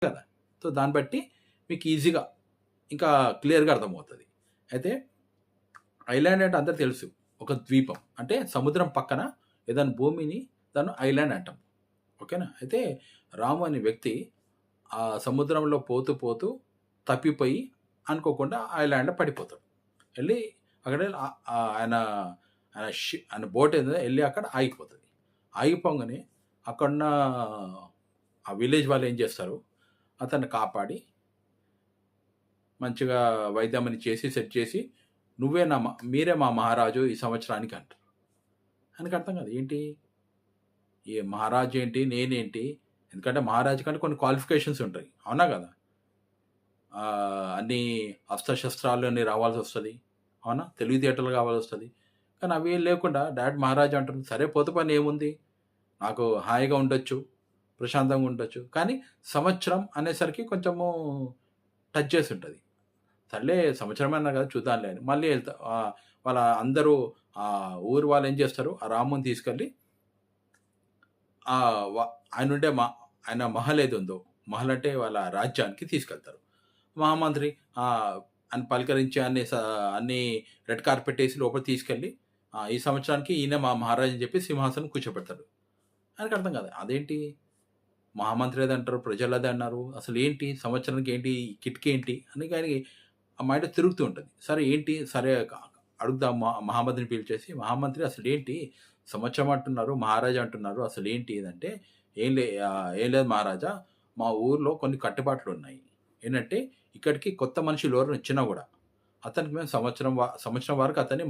కదా! సో, దాన్ని బట్టి మీకు ఈజీగా ఇంకా క్లియర్‌గా అర్థమవుతది. అయితే ఐలాండ్ అంటే అందరికి తెలుసు. ఒక ద్వీపం. అంటే సముద్రం పక్కన ఏదైనా భూమిని దాన్ని ఐలాండ్ అంటాం. ఓకేనా? అయితే రాము అనే వ్యక్తి ఆ సముద్రంలో పోతూ, పోతూ తప్పిపోయి అనుకోకుండా ఐలాండ్‌లో పడిపోతాడు. ఎళ్లి అక్కడ ఆయన ఆయన బోట్ ఏదో ఎళ్లి అక్కడ ఆగిపోతది. ఆగిపోంగానే అక్కడున్న ఆ విలేజ్ వాళ్ళు ఏం చేస్తారు, అతన్ని కాపాడి మంచిగా వైద్యమని చేసి సెట్ చేసి, "నువ్వే నా మీరే మా మహారాజు ఈ సంవత్సరానికి" అంటారు. ఆయనకి అర్థం కాదు. ఏంటి? ఈ మహారాజు ఏంటి? నేనేంటి? ఎందుకంటే మహారాజు కంటే కొన్ని క్వాలిఫికేషన్స్ ఉంటాయి. అవునా కదా! అన్నీ అస్త్రశస్త్రాలు అన్నీ రావాల్సొస్తది. అవునా? తెలివితేటలు కావాల్సొస్తది. కానీ అవేం లేకుండా డైరెక్ట్ మహారాజు అంటున్నారు. సరే పోతే పోనీ ఏముంది? నాకు హాయిగా ఉండొచ్చు. ప్రశాంతంగా ఉండొచ్చు. కానీ సంవత్సరం అనేసరికి కొంచెము టచ్ చేసుంటది. సర్లే సంవత్సరమన్నారు కదా! చూద్దాంలే అని. మళ్ళీ వాళ్ళ అందరూ ఊరు వాళ్ళేం చేస్తారు, ఆ రాముని తీసుకెళ్ళి ఆహ్, వ ఆయనుండే ఆయన మహల్ ఏదుందో, మహల్ అంటే వాళ్ళ రాజ్యానికి తీసుకెళ్తారు. మహామంత్రి అని పలకరించి అన్ని రెడ్ కార్పెట్ ఏసి లోపలికి తీసుకెళ్ళి ఈ సంవత్సరానికి ఈయన మా మహారాజు అని చెప్పి సింహాసనం కూర్చోబెడతాడు. ఆయనకి అర్థం కాదు. అదేంటి మహామంత్రి అదంటారు, ప్రజలు అదే అన్నారు. అసలేంటి సంవత్సరానికి ఏంటి? ఈ కిటికేంటి? అని ఆయనకి ఆ మైండ్ తిరుగుతూ ఉంటది. సరే ఏంటి? సరే అడుగుదాం మహామంత్రిని పిలిచేసి, "మహామంత్రి అసలేంటి? సంవత్సరం అంటున్నారు, మహారాజా అంటున్నారు. అసలేంటి ఇదంటే?" "ఏం లేదు మహారాజా. మా ఊర్లో కొన్ని కట్టుబాట్లున్నాయి. ఏంటంటే ఇక్కడికి కొత్త మనుషులు ఎవరైనా వచ్చినా గూడా, అతనికి మేము సంవత్సరం వరకు అతన్ని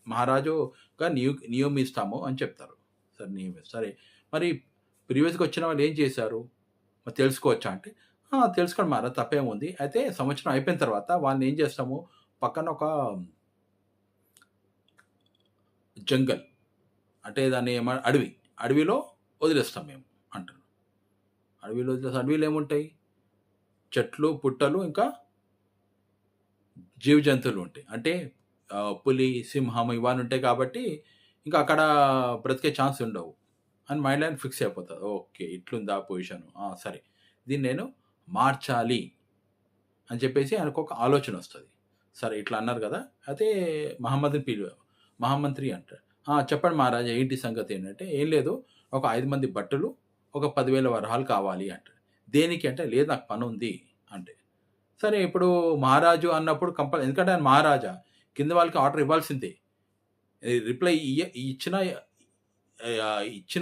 మహారాజుగా నియమిస్తాము" అని చెప్తారు. సరే. మరి ప్రీవియస్‌గా వచ్చిన వాళ్ళు ఏం చేశారు? మరి తెలుసుకోవచ్చా అంటే, తెలుసుకోండి మహారాజ్ తప్పేముంది. అయితే సంవత్సరం అయిపోయిన తర్వాత వాళ్ళని ఏం చేస్తాము, పక్కన ఒక జంగల్ అంటే దాన్ని అడవి. అడవిలో వదిలేస్తాం మేము అంటారు. అడవిలో వదిలేసి అడవిలో ఏముంటాయి? చెట్లు, పుట్టలు ఇంకా జీవజంతువులు ఉంటాయి. అంటే పులి, సింహం ఇవన్నీ ఉంటాయి కాబట్టి ఇంకా అక్కడ బ్రతికే ఛాన్స్ ఉండవు. అని మైండ్‌లో ఆయన ఫిక్స్ అయిపోతారు. ఓకే. ఇట్లుందా పొజిషను. సరే. దీన్ని నేను మార్చాలి అని చెప్పేసి ఆయనకొక ఆలోచనొస్తది. సరే ఇట్లా అన్నారు గదా! అయితే మహమ్మద్‌ని మహామంత్రి అంటాడు. చెప్పండి మహారాజా ఏంటి సంగతి ఏంటంటే, "ఏం లేదు ఒక 5 మంది భటులు, ఒక 10,000 వరహాలు కావాలి" అంటాడు. "దేనికి" అంటే, "లేదు నాకు పనుంది" అంటే. సరే ఇప్పుడు మహారాజు అన్నప్పుడు ఎందుకంటే ఆయన మహారాజా. కింద వాళ్ళకి ఆర్డర్ ఇవ్వాల్సిందే. రిప్లై ఇచ్చినా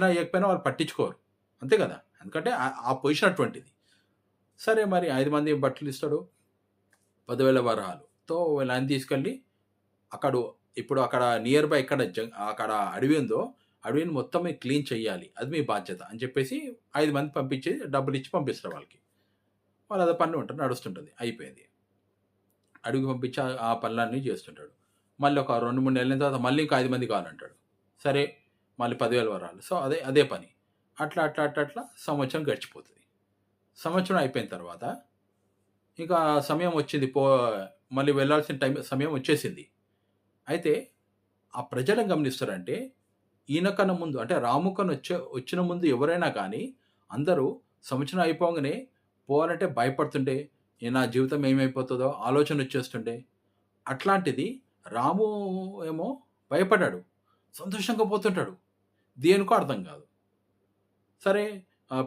ఇయ్యకపోయినా వాళ్ళు పట్టించుకోరు. అంతే గదా! ఎందుకంటే ఆ పొజిషన్ అటువంటిది. సరే మరి 5 మంది బట్టలిస్తాడు. 10,000 వరహాలుతో వీళ్ళని తీసుకెళ్ళి అక్కడు ఇప్పుడు అక్కడ నియర్ బై అక్కడ అడవి ఉందో, అడవిని మొత్తం మీరు క్లీన్ చేయాలి. అది మీ బాధ్యత అని చెప్పేసి 5 మంది పంపించి డబ్బులిచ్చి పంపిస్తారు వాళ్ళకి. వాళ్ళు అదే పనిలో ఉంటారు. నడుస్తుంటది. అయిపోయింది. అడవికి పంపించి ఆ పనులన్నీ చేస్తుంటాడు. మళ్ళీ ఒక 2, 3 నెలల తర్వాత మళ్ళీ ఇంకో 5 మంది కావాలంటాడు. సరే మళ్ళీ 10,000 వరహాలు. సో, అదే పని. అట్లా సంవత్సరం గడిచిపోతది. సంవత్సరం అయిపోయిన తర్వాత ఇక సమయం వచ్చింది. మళ్ళీ వెళ్ళాల్సిన సమయం వచ్చేసింది. అయితే ఆ ప్రజలేం గమనిస్తారంటే, ఈయన కన్నా ముందు అంటే రాము కన్నా వచ్చిన ముందు ఎవరైనా కానీ అందరూ సంవత్సరం అయిపోంగానే పోవాలంటే భయపడుతుండే, నా జీవితం ఏమైపోతదో ఆలోచనొచ్చేస్తుండే. అట్లాంటిది రాము ఏమో భయపడ్డాడు. సంతోషంగా పోతుంటాడు. దేనికో అర్థం కాదు. సరే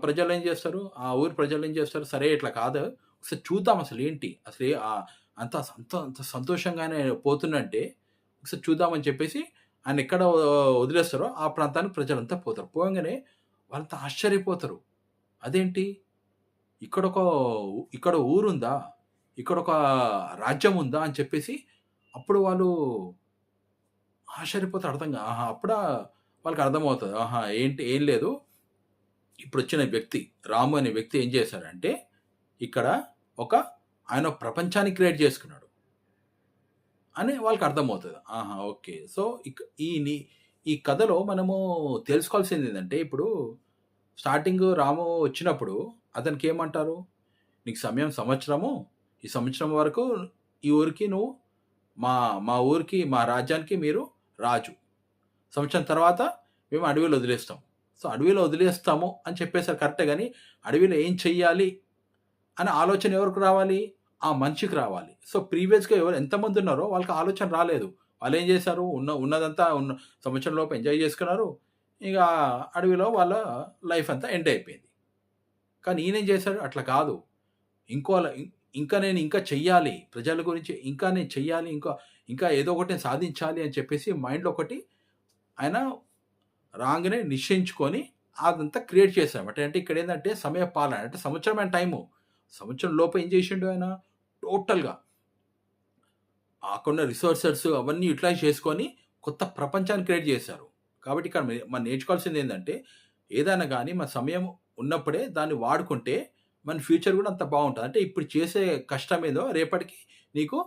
ప్రజలేం చేస్తారు, ఆ ఊరి ప్రజలేం చేస్తారు, సరే ఇట్లా కాదు ఒకసారి చూద్దాం అసలేంటి, అసలు అంత సంతోషంగానే పోతుండంటే ఒకసారి చూద్దామని చెప్పేసి ఆయనెక్కడ వదిలేస్తారో ఆ ప్రాంతానికి ప్రజలంతా పోతారు. పోంగానే వాళ్ళంతా ఆశ్చర్యపోతారు. అదేంటి ఇక్కడొక ఇక్కడ ఊరుందా? ఇక్కడొక రాజ్యం ఉందా? అని చెప్పేసి అప్పుడు వాళ్ళు ఆశ్చర్యపోతారు అర్థంగా. అప్పుడా వాళ్ళకర్థమవుతది. ఏంటి ఏం లేదు. ఇప్పుడొచ్చిన వ్యక్తి, రాము అనే వ్యక్తి ఏం చేశాడంటే, ఇక్కడ ఒక ఆయన ప్రపంచాన్ని క్రియేట్ చేసుకున్నాడు అని వాళ్ళకర్థమవుతది. ఓకే. సో, ఈ కథలో మనము తెలుసుకోవాల్సిందేంటంటే, ఇప్పుడు స్టార్టింగు రాము వచ్చినప్పుడు అతనికేమంటారు? "నీకు సమయం సంవత్సరము. ఈ సంవత్సరం వరకు ఈ ఊరికి నువ్వు మా మా ఊరికి, మా రాజ్యానికి మీరు రాజు. సంవత్సరం తర్వాత మేము అడవిలో వదిలేస్తాం." సో, అడవిలో వదిలేస్తాము అని చెప్పేసారు కరెక్టే గానీ, అడవిలో ఏం చెయ్యాలి? అనే ఆలోచన ఎవరికి రావాలి? ఆ మనిషికి రావాలి. సో, ప్రీవియస్‌గా ఎవరు ఎంతమంది ఉన్నారో వాళ్ళకి ఆలోచన రాలేదు. వాళ్ళేం చేశారు? ఉన్నదంతా సంవత్సరం లోపు ఎంజాయ్ చేసుకున్నారు. ఇక అడవిలో వాళ్ళ లైఫ్ అంతా ఎండ్ అయిపోయింది. కానీ ఈయనేం చేశాడు? అట్లా కాదు. ఇంకోలా ఇంకా నేను ఇంకా చెయ్యాలి. ప్రజల గురించి ఇంకా నేను చెయ్యాలి. ఇంకా ఏదో ఒకటి నేను సాధించాలి అని చెప్పేసి మైండ్‌లో ఒకటి ఆయన రాంగ్‌నే నిశ్చయించుకొని అదంతా క్రియేట్ చేశామట. అంటే ఇక్కడేందంటే సమయపాలన. అంటే సంవత్సరమైన టైము. సంవత్సరం లోపు ఏం చేసిండు ఆయన? టోటల్‌గా ఆకున్న రిసోర్సెస్ అవన్నీ యుటిలైజ్ చేసుకొని కొత్త ప్రపంచాన్ని క్రియేట్ చేశారు. కాబట్టి ఇక్కడ మనం నేర్చుకోవాల్సిందేందంటే ఏదైనా గాని మన సమయం ఉన్నప్పుడే దాన్ని వాడుకుంటే మన ఫ్యూచర్ గూడా అంత బావుంటది. అంటే ఇప్పుడు చేసే కష్టమేదో రేపటికి నీకు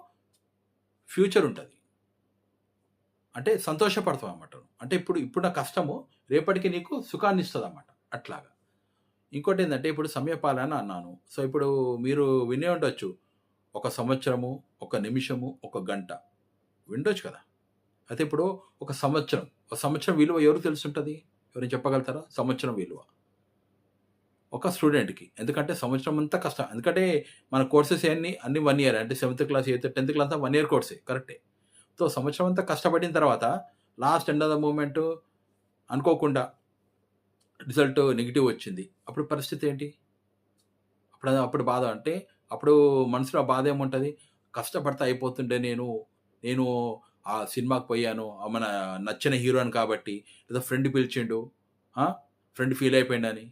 ఫ్యూచర్ ఉంటది. అంటే సంతోషపడతావన్నమాట. అంటే ఇప్పుడు నా కష్టము రేపటికి నీకు సుఖాన్నిస్తదన్నమాట. అట్లాగా. ఇంకోటేందంటే ఇప్పుడు సమయపాలన అన్నాను. సో, ఇప్పుడు మీరు వినే ఉండొచ్చు. ఒక సంవత్సరము, ఒక నిమిషము, ఒక గంట. విండొచ్చు కదా! అయితే ఇప్పుడు ఒక సంవత్సరం విలువ ఎవరికి తెలిసుంటది? ఎవరైనా చెప్పగలుగుతారా? సంవత్సరం విలువ. ఒక స్టూడెంట్‌కి. ఎందుకంటే సంవత్సరం అంతా కష్టం. ఎందుకంటే మన కోర్సెస్ అన్నీ 1 ఇయర్. అంటే 7థ్ క్లాస్, 10థ్ క్లాస్ అంతా 1 ఇయర్ కోర్సే కరెక్టే. సో, సంవత్సరం అంతా కష్టపడిన తర్వాత last end of the moment అనుకోకుండా రిజల్ట్ నెగెటివ్ వచ్చింది. అప్పుడు పరిస్థితి ఏంటి? అప్పుడు బాధ అంటే అప్పుడు మనసులో ఆ బాధ ఏముంటది? కష్టపడితే అయిపోతుండే నేను ఆ సినిమాకి పోయాను. మన నచ్చిన హీరోని కాబట్టి. లేదా ఫ్రెండ్ పిలిచిండు. ఆ! Friend feel అయిపోయిండని.